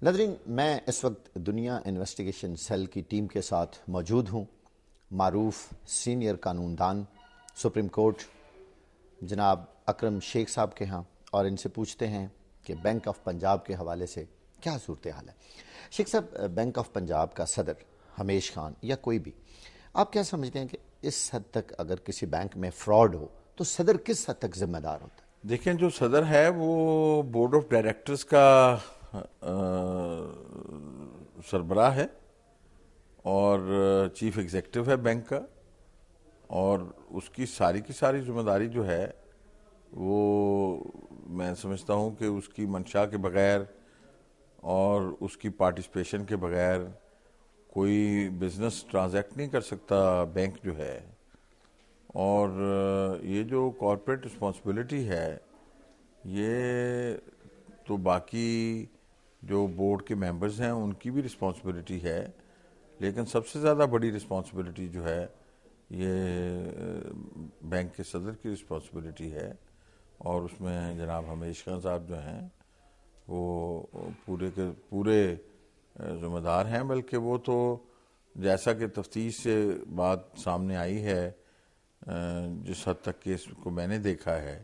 ناظرین، میں اس وقت دنیا انویسٹیگیشن سیل کی ٹیم کے ساتھ موجود ہوں، معروف سینئر قانون دان سپریم کورٹ جناب اکرم شیخ صاحب کے ہاں، اور ان سے پوچھتے ہیں کہ بینک آف پنجاب کے حوالے سے کیا صورتحال ہے۔ شیخ صاحب، بینک آف پنجاب کا صدر ہمیش خان یا کوئی بھی، آپ کیا سمجھتے ہیں کہ اس حد تک اگر کسی بینک میں فراڈ ہو تو صدر کس حد تک ذمہ دار ہوتا ہے؟ دیکھیں، جو صدر ہے وہ بورڈ آف ڈائریکٹرز کا سربراہ ہے اور چیف ایگزیکٹو ہے بینک کا، اور اس کی ساری ذمہ داری جو ہے وہ میں سمجھتا ہوں کہ اس کی منشا کے بغیر اور اس کی پارٹیسپیشن کے بغیر کوئی بزنس ٹرانزیکٹ نہیں کر سکتا بینک جو ہے۔ اور یہ جو کارپوریٹ رسپانسبلٹی ہے یہ تو باقی جو بورڈ کے ممبرز ہیں ان کی بھی رسپانسبلٹی ہے، لیکن سب سے زیادہ بڑی رسپانسبلٹی جو ہے یہ بینک کے صدر کی رسپانسبلٹی ہے، اور اس میں جناب ہمیش خان صاحب جو ہیں وہ پورے کے پورے ذمہ دار ہیں۔ بلکہ وہ تو جیسا کہ تفتیش سے بات سامنے آئی ہے، جس حد تک کیس کو میں نے دیکھا ہے،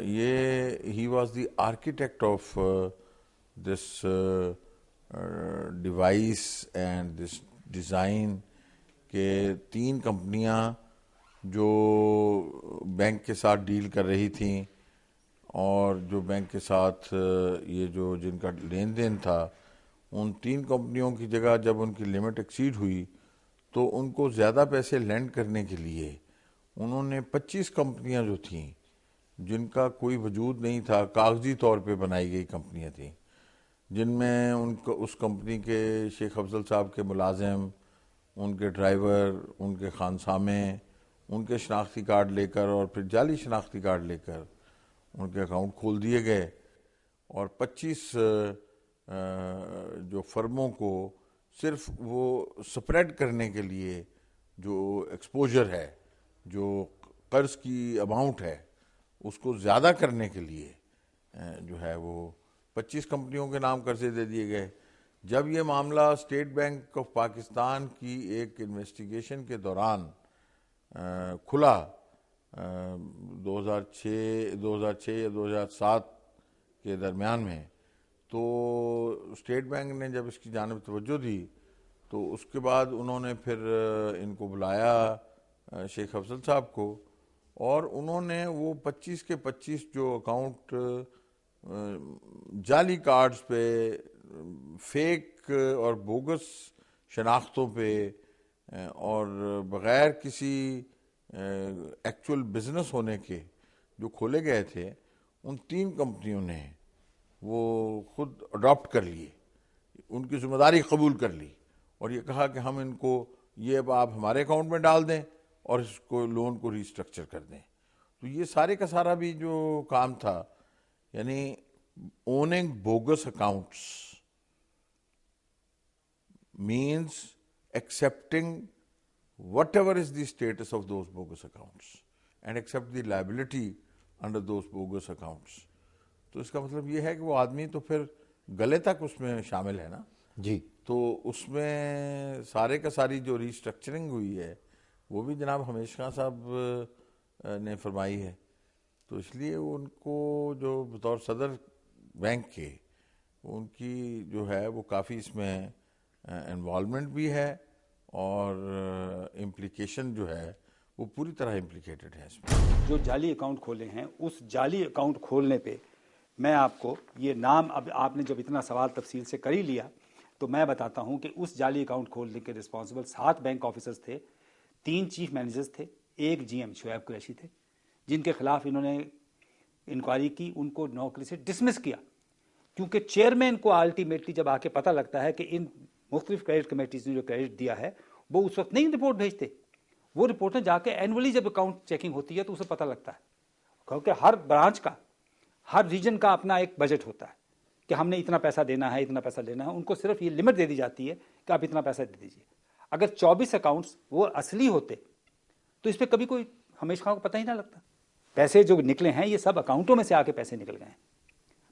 یہ he was the architect of this device and this design, کہ 3 کمپنیاں جو بینک کے ساتھ ڈیل کر رہی تھیں اور جو بینک کے ساتھ یہ جو جن کا لین دین تھا، ان 3 کمپنیوں کی جگہ جب ان کی لمٹ ایکسیڈ ہوئی تو ان کو زیادہ پیسے لینڈ کرنے کے لیے انہوں نے 25 کمپنیاں جو تھیں جن کا کوئی وجود نہیں تھا، کاغذی طور پہ بنائی گئی کمپنیاں تھیں، جن میں اس کمپنی کے شیخ افضل صاحب کے ملازم، ان کے ڈرائیور، ان کے خانسامے، ان کے شناختی کارڈ لے کر اور پھر جعلی شناختی کارڈ لے کر ان کے اکاؤنٹ کھول دیے گئے، اور 25 جو فرموں کو صرف وہ سپریڈ کرنے کے لیے جو ایکسپوجر ہے، جو قرض کی اماؤنٹ ہے، اس کو زیادہ کرنے کے لیے جو ہے وہ 25 کمپنیوں کے نام قرضے دے دیے گئے۔ جب یہ معاملہ اسٹیٹ بینک آف پاکستان کی ایک انویسٹیگیشن کے دوران کھلا 2006 یا 2007 کے درمیان میں، تو اسٹیٹ بینک نے جب اس کی جانب توجہ دی تو اس کے بعد انہوں نے پھر ان کو بلایا شیخ افضل صاحب کو، اور انہوں نے وہ 25 کے 25 جو اکاؤنٹ جعلی کارڈز پہ، فیک اور بوگس شناختوں پہ اور بغیر کسی ایکچول بزنس ہونے کے جو کھولے گئے تھے، ان 3 کمپنیوں نے وہ خود اڈاپٹ کر لیے، ان کی ذمہ داری قبول کر لی، اور یہ کہا کہ ہم ان کو یہ اب آپ ہمارے اکاؤنٹ میں ڈال دیں اور اس کو لون کو ریسٹرکچر کر دیں۔ تو یہ سارے کا سارا بھی جو کام تھا، یعنی owning bogus accounts means accepting whatever is the status of those bogus accounts and accept the liability under those bogus accounts۔ تو اس کا مطلب یہ ہے کہ وہ آدمی تو پھر گلے تک اس میں شامل ہے نا جی۔ تو اس میں سارے کا ساری جو ریسٹرکچرنگ ہوئی ہے وہ بھی جناب ہمیش خان صاحب نے فرمائی ہے۔ تو اس لیے ان کو جو بطور صدر بینک کے، ان کی جو ہے وہ کافی اس میں انوالومنٹ بھی ہے، اور امپلیکیشن جو ہے وہ پوری طرح امپلیکیٹڈ ہے اس میں۔ جو جعلی اکاؤنٹ کھولے ہیں، اس جعلی اکاؤنٹ کھولنے پہ میں آپ کو یہ نام، اب آپ نے جب اتنا سوال تفصیل سے کر ہی لیا تو میں بتاتا ہوں کہ اس جعلی اکاؤنٹ کھولنے کے رسپانسبل 7 بینک آفیسرز تھے، 3 چیف مینیجرز تھے، 1 جی ایم شعیب قریشی تھے، جن کے خلاف انہوں نے انکوائری کی، ان کو نوکری سے ڈسمس کیا، کیونکہ چیئرمین کو الٹیمیٹلی جب آ کے پتہ لگتا ہے کہ ان مختلف کریڈٹ کمیٹیز نے جو کریڈٹ دیا ہے وہ اس وقت نہیں رپورٹ بھیجتے، وہ رپورٹیں جا کے اینولی جب اکاؤنٹ چیکنگ ہوتی ہے تو اسے پتہ لگتا ہے، کیونکہ ہر برانچ کا، ہر ریجن کا اپنا ایک بجٹ ہوتا ہے کہ ہم نے اتنا پیسہ دینا ہے، اتنا پیسہ لینا ہے، ان کو صرف یہ لمٹ دے دی جاتی ہے کہ آپ اتنا پیسہ دے دیجیے۔ اگر 24 اکاؤنٹس وہ اصلی ہوتے تو اس پہ کبھی کوئی ہمیش خان کو پتہ ہی نہ لگتا۔ پیسے جو نکلے ہیں یہ سب اکاؤنٹوں میں سے آ کے پیسے نکل گئے ہیں۔